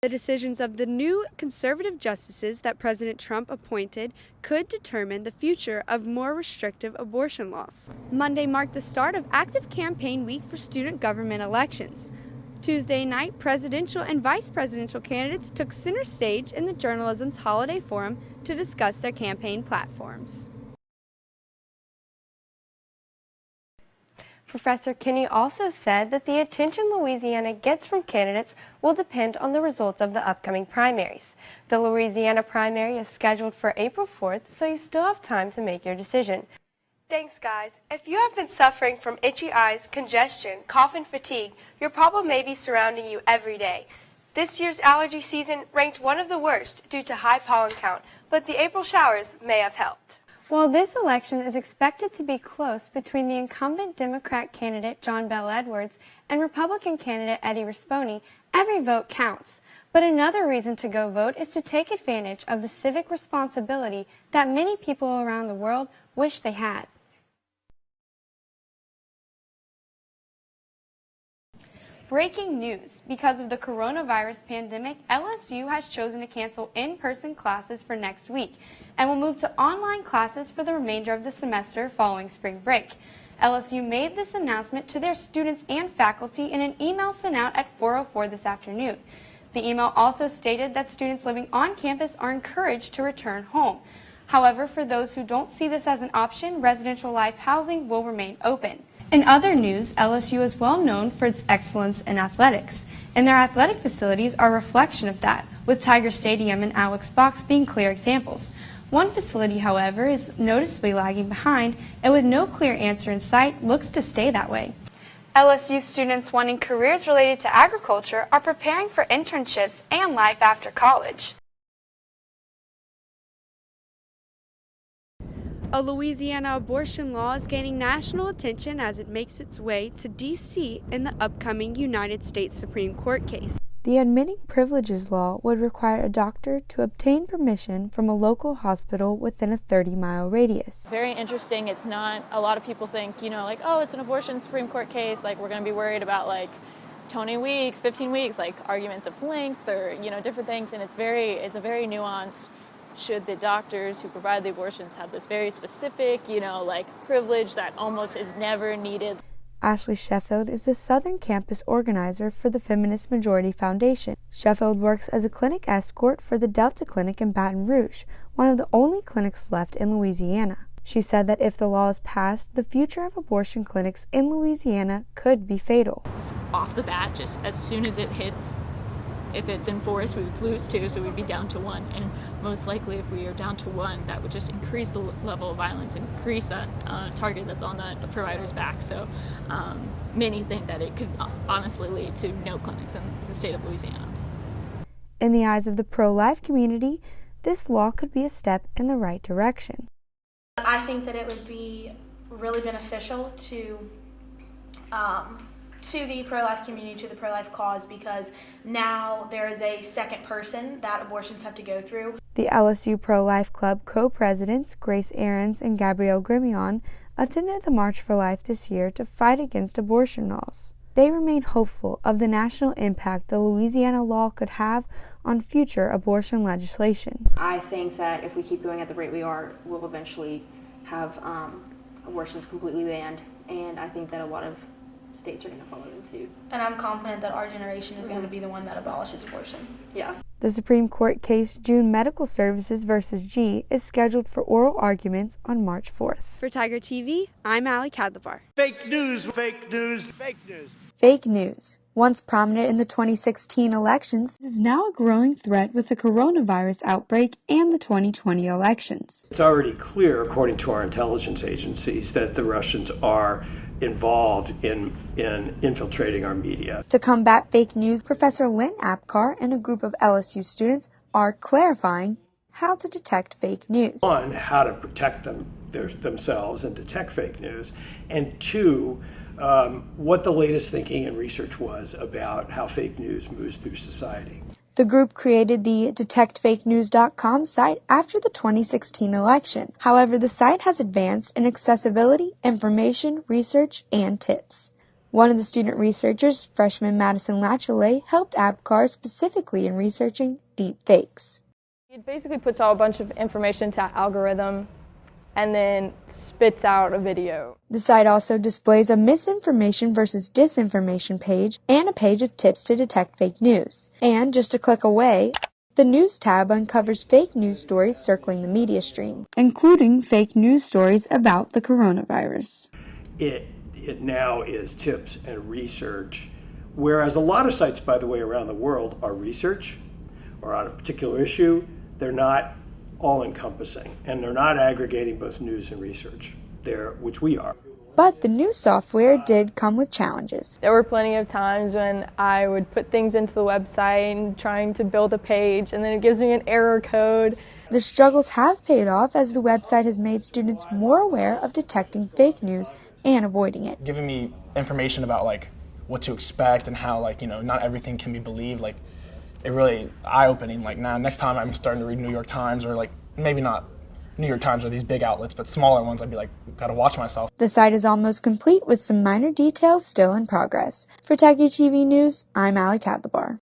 The decisions of the new conservative justices that President Trump appointed could determine the future of more restrictive abortion laws. Monday marked the start of active campaign week for student government elections. Tuesday night, presidential and vice presidential candidates took center stage in the journalism's holiday forum to discuss their campaign platforms. Professor Kinney also said that the attention Louisiana gets from candidates will depend on the results of the upcoming primaries. The Louisiana primary is scheduled for April 4th, so you still have time to make your decision. Thanks, guys. If you have been suffering from itchy eyes, congestion, cough, and fatigue, your problem may be surrounding you every day. This year's allergy season ranked one of the worst due to high pollen count, but the April showers may have helped. While this election is expected to be close between the incumbent Democrat candidate John Bel Edwards and Republican candidate Eddie Rispone, every vote counts. But another reason to go vote is to take advantage of the civic responsibility that many people around the world wish they had. Breaking news. Because of the coronavirus pandemic, LSU has chosen to cancel in-person classes for next week and will move to online classes for the remainder of the semester following spring break. LSU made this announcement to their students and faculty in an email sent out at 4:04 this afternoon. The email also stated that students living on campus are encouraged to return home. However, for those who don't see this as an option, residential life housing will remain open. In other news, LSU is well known for its excellence in athletics, and their athletic facilities are a reflection of that, with Tiger Stadium and Alex Box being clear examples. One facility, however, is noticeably lagging behind, and with no clear answer in sight, looks to stay that way. LSU students wanting careers related to agriculture are preparing for internships and life after college. A Louisiana abortion law is gaining national attention as it makes its way to D.C. in the upcoming United States Supreme Court case. The admitting privileges law would require a doctor to obtain permission from a local hospital within a 30-mile radius. Very interesting. It's not, a lot of people think, like, oh, it's an abortion Supreme Court case, like we're going to be worried about like 20 weeks, 15 weeks, like arguments of length or, different things, and it's a very nuanced. Should the doctors who provide the abortions have this very specific, privilege that almost is never needed? Ashley Sheffield is the Southern Campus organizer for the Feminist Majority Foundation. Sheffield works as a clinic escort for the Delta Clinic in Baton Rouge, one of the only clinics left in Louisiana. She said that if the law is passed, the future of abortion clinics in Louisiana could be fatal. Off the bat, just as soon as it hits, if it's enforced, we would lose 2, so we'd be down to 1. And most likely, if we are down to 1, that would just increase the level of violence, increase that target that's on that provider's back. So many think that it could honestly lead to no clinics in the state of Louisiana. In the eyes of the pro-life community, this law could be a step in the right direction. I think that it would be really beneficial to the pro-life community, to the pro-life cause, because now there is a second person that abortions have to go through. The LSU Pro-Life Club co-presidents Grace Ahrens and Gabrielle Grimion attended the March for Life this year to fight against abortion laws. They remain hopeful of the national impact the Louisiana law could have on future abortion legislation. I think that if we keep going at the rate we are, we'll eventually have abortions completely banned, and I think that a lot of states are going to follow in suit. And I'm confident that our generation is going to be the one that abolishes abortion. Yeah. The Supreme Court case June Medical Services versus G is scheduled for oral arguments on March 4th. For Tiger TV, I'm Ali Kadlubar. Fake news, fake news, fake news. Fake news, once prominent in the 2016 elections, is now a growing threat with the coronavirus outbreak and the 2020 elections. It's already clear, according to our intelligence agencies, that the Russians are involved in infiltrating our media. To combat fake news, Professor Lynn Apcar and a group of LSU students are clarifying how to detect fake news. 1, how to protect themselves and detect fake news, and 2, what the latest thinking and research was about how fake news moves through society. The group created the DetectFakeNews.com site after the 2016 election. However, the site has advanced in accessibility, information, research, and tips. One of the student researchers, freshman Madison Latchley, helped Abkar specifically in researching deep fakes. It basically puts out a bunch of information to an algorithm and then spits out a video. The site also displays a misinformation versus disinformation page and a page of tips to detect fake news. And just a click away, the News tab uncovers fake news stories circling the media stream, including fake news stories about the coronavirus. It now is tips and research, whereas a lot of sites, by the way, around the world are research or on a particular issue. They're not all-encompassing, and they're not aggregating both news and research, which we are. But the new software did come with challenges. There were plenty of times when I would put things into the website and trying to build a page, and then it gives me an error code. The struggles have paid off as the website has made students more aware of detecting fake news and avoiding it. Giving me information about what to expect and how not everything can be believed. It really eye-opening. Now next time I'm starting to read New York Times, or maybe not New York Times or these big outlets, but smaller ones, I'd be gotta watch myself. The site is almost complete with some minor details still in progress. For Techie TV News, I'm Kadlubar.